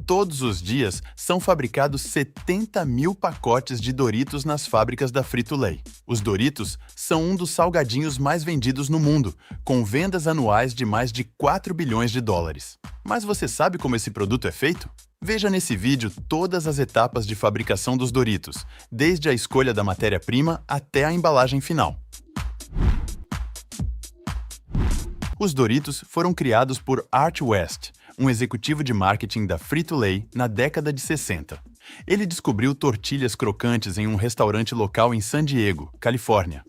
Todos os dias são fabricados 70 mil pacotes de Doritos nas fábricas da Frito-Lay. Os Doritos são um dos salgadinhos mais vendidos no mundo, com vendas anuais de mais de 4 bilhões de dólares. Mas você sabe como esse produto é feito? Veja nesse vídeo todas as etapas de fabricação dos Doritos, desde a escolha da matéria-prima até a embalagem final. Os Doritos foram criados por Art West, um executivo de marketing da Frito-Lay na década de 60. Ele descobriu tortilhas crocantes em um restaurante local em San Diego, Califórnia.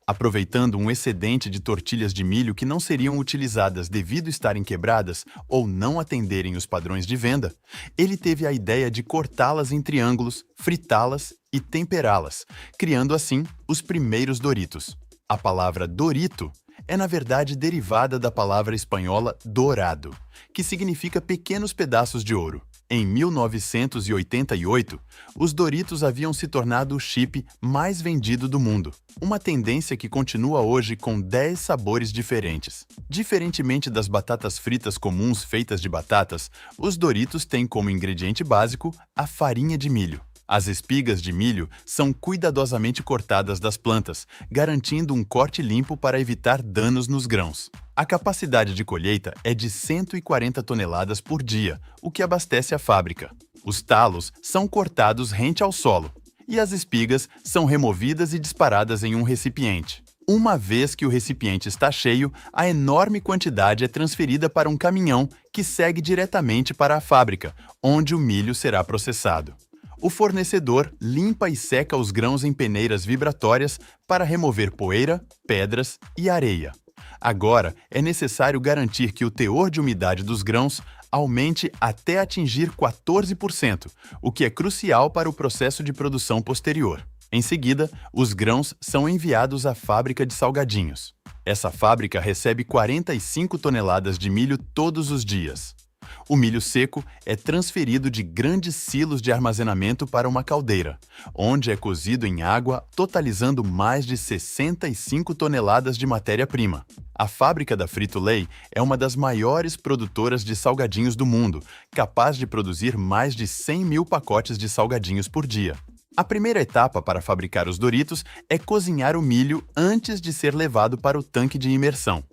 Aproveitando um excedente de tortilhas de milho que não seriam utilizadas devido estarem quebradas ou não atenderem os padrões de venda, ele teve a ideia de cortá-las em triângulos, fritá-las e temperá-las, criando assim os primeiros Doritos. A palavra Dorito é, na verdade, derivada da palavra espanhola dourado, que significa pequenos pedaços de ouro. Em 1988, os Doritos haviam se tornado o chip mais vendido do mundo, uma tendência que continua hoje com 10 sabores diferentes. Diferentemente das batatas fritas comuns feitas de batatas, os Doritos têm como ingrediente básico a farinha de milho. As espigas de milho são cuidadosamente cortadas das plantas, garantindo um corte limpo para evitar danos nos grãos. A capacidade de colheita é de 140 toneladas por dia, o que abastece a fábrica. Os talos são cortados rente ao solo, e as espigas são removidas e disparadas em um recipiente. Uma vez que o recipiente está cheio, a enorme quantidade é transferida para um caminhão que segue diretamente para a fábrica, onde o milho será processado. O fornecedor limpa e seca os grãos em peneiras vibratórias para remover poeira, pedras e areia. Agora, é necessário garantir que o teor de umidade dos grãos aumente até atingir 14%, o que é crucial para o processo de produção posterior. Em seguida, os grãos são enviados à fábrica de salgadinhos. Essa fábrica recebe 45 toneladas de milho todos os dias. O milho seco é transferido de grandes silos de armazenamento para uma caldeira, onde é cozido em água, totalizando mais de 65 toneladas de matéria-prima. A fábrica da Frito-Lay é uma das maiores produtoras de salgadinhos do mundo, capaz de produzir mais de 100 mil pacotes de salgadinhos por dia. A primeira etapa para fabricar os Doritos é cozinhar o milho antes de ser levado para o tanque de imersão.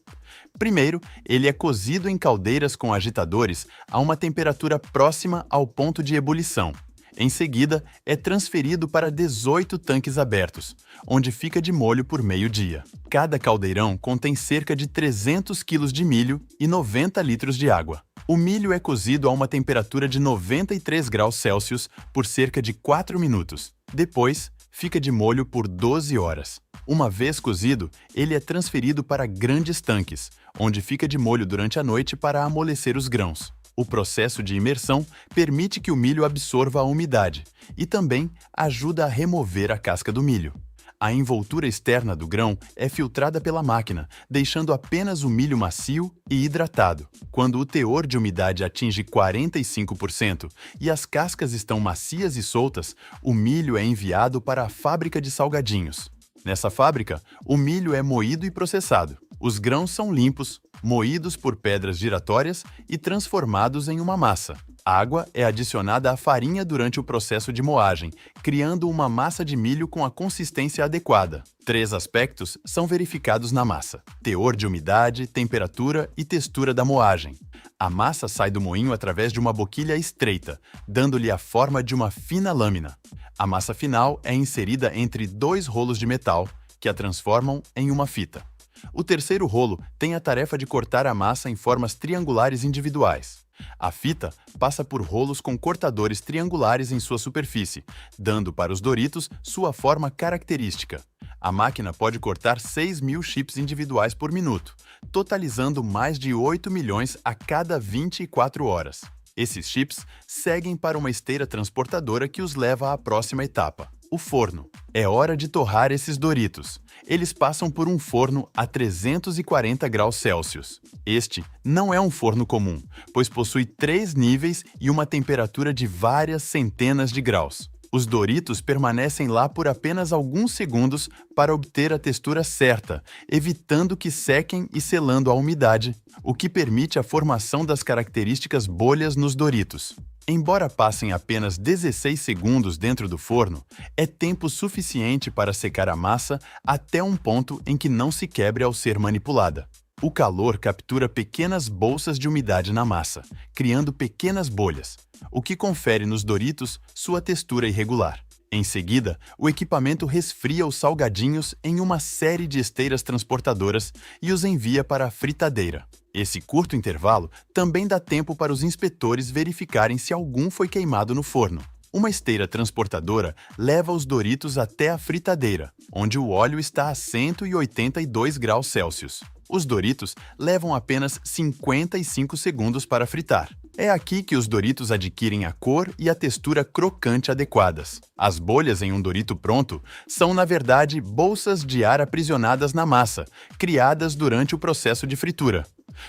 Primeiro, ele é cozido em caldeiras com agitadores a uma temperatura próxima ao ponto de ebulição. Em seguida, é transferido para 18 tanques abertos, onde fica de molho por meio-dia. Cada caldeirão contém cerca de 300 kg de milho e 90 litros de água. O milho é cozido a uma temperatura de 93 graus Celsius por cerca de 4 minutos. Depois, fica de molho por 12 horas. Uma vez cozido, ele é transferido para grandes tanques, onde fica de molho durante a noite para amolecer os grãos. O processo de imersão permite que o milho absorva a umidade e também ajuda a remover a casca do milho. A envoltura externa do grão é filtrada pela máquina, deixando apenas o milho macio e hidratado. Quando o teor de umidade atinge 45% e as cascas estão macias e soltas, o milho é enviado para a fábrica de salgadinhos. Nessa fábrica, o milho é moído e processado. Os grãos são limpos, moídos por pedras giratórias e transformados em uma massa. Água é adicionada à farinha durante o processo de moagem, criando uma massa de milho com a consistência adequada. 3 aspectos são verificados na massa: teor de umidade, temperatura e textura da moagem. A massa sai do moinho através de uma boquilha estreita, dando-lhe a forma de uma fina lâmina. A massa final é inserida entre 2 rolos de metal, que a transformam em uma fita. O terceiro rolo tem a tarefa de cortar a massa em formas triangulares individuais. A fita passa por rolos com cortadores triangulares em sua superfície, dando para os Doritos sua forma característica. A máquina pode cortar 6 mil chips individuais por minuto, totalizando mais de 8 milhões a cada 24 horas. Esses chips seguem para uma esteira transportadora que os leva à próxima etapa: o forno. É hora de torrar esses Doritos. Eles passam por um forno a 340 graus Celsius. Este não é um forno comum, pois possui 3 níveis e uma temperatura de várias centenas de graus. Os Doritos permanecem lá por apenas alguns segundos para obter a textura certa, evitando que sequem e selando a umidade, o que permite a formação das características bolhas nos Doritos. Embora passem apenas 16 segundos dentro do forno, é tempo suficiente para secar a massa até um ponto em que não se quebre ao ser manipulada. O calor captura pequenas bolsas de umidade na massa, criando pequenas bolhas, o que confere nos Doritos sua textura irregular. Em seguida, o equipamento resfria os salgadinhos em uma série de esteiras transportadoras e os envia para a fritadeira. Esse curto intervalo também dá tempo para os inspetores verificarem se algum foi queimado no forno. Uma esteira transportadora leva os Doritos até a fritadeira, onde o óleo está a 182 graus Celsius. Os Doritos levam apenas 55 segundos para fritar. É aqui que os Doritos adquirem a cor e a textura crocante adequadas. As bolhas em um Dorito pronto são, na verdade, bolsas de ar aprisionadas na massa, criadas durante o processo de fritura.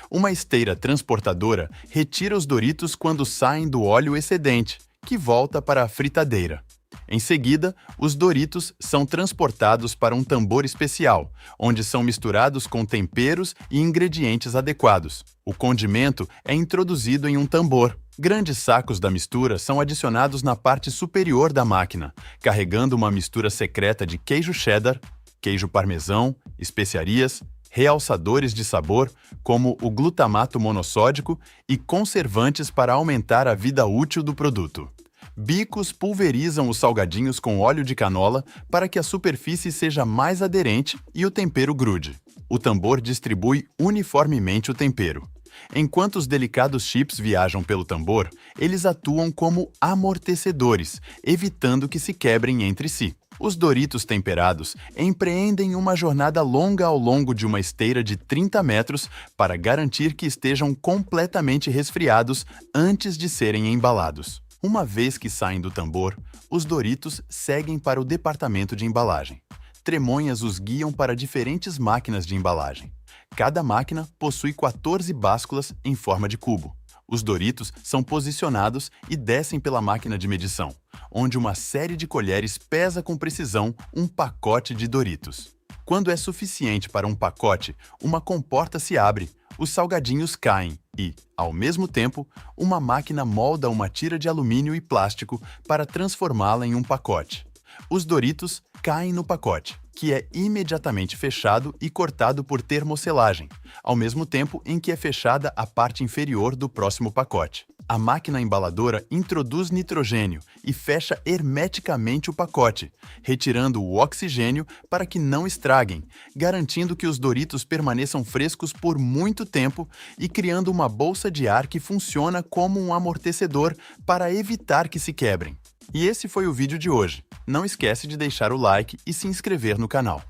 Uma esteira transportadora retira os Doritos quando saem do óleo excedente, que volta para a fritadeira. Em seguida, os Doritos são transportados para um tambor especial, onde são misturados com temperos e ingredientes adequados. O condimento é introduzido em um tambor. Grandes sacos da mistura são adicionados na parte superior da máquina, carregando uma mistura secreta de queijo cheddar, queijo parmesão, especiarias, realçadores de sabor, como o glutamato monossódico, e conservantes para aumentar a vida útil do produto. Bicos pulverizam os salgadinhos com óleo de canola para que a superfície seja mais aderente e o tempero grude. O tambor distribui uniformemente o tempero. Enquanto os delicados chips viajam pelo tambor, eles atuam como amortecedores, evitando que se quebrem entre si. Os Doritos temperados empreendem uma jornada longa ao longo de uma esteira de 30 metros para garantir que estejam completamente resfriados antes de serem embalados. Uma vez que saem do tambor, os Doritos seguem para o departamento de embalagem. Tremonhas os guiam para diferentes máquinas de embalagem. Cada máquina possui 14 básculas em forma de cubo. Os Doritos são posicionados e descem pela máquina de medição, onde uma série de colheres pesa com precisão um pacote de Doritos. Quando é suficiente para um pacote, uma comporta se abre, os salgadinhos caem e, ao mesmo tempo, uma máquina molda uma tira de alumínio e plástico para transformá-la em um pacote. Os Doritos caem no pacote, que é imediatamente fechado e cortado por termoselagem, ao mesmo tempo em que é fechada a parte inferior do próximo pacote. A máquina embaladora introduz nitrogênio e fecha hermeticamente o pacote, retirando o oxigênio para que não estraguem, garantindo que os Doritos permaneçam frescos por muito tempo e criando uma bolsa de ar que funciona como um amortecedor para evitar que se quebrem. E esse foi o vídeo de hoje. Não esquece de deixar o like e se inscrever no canal.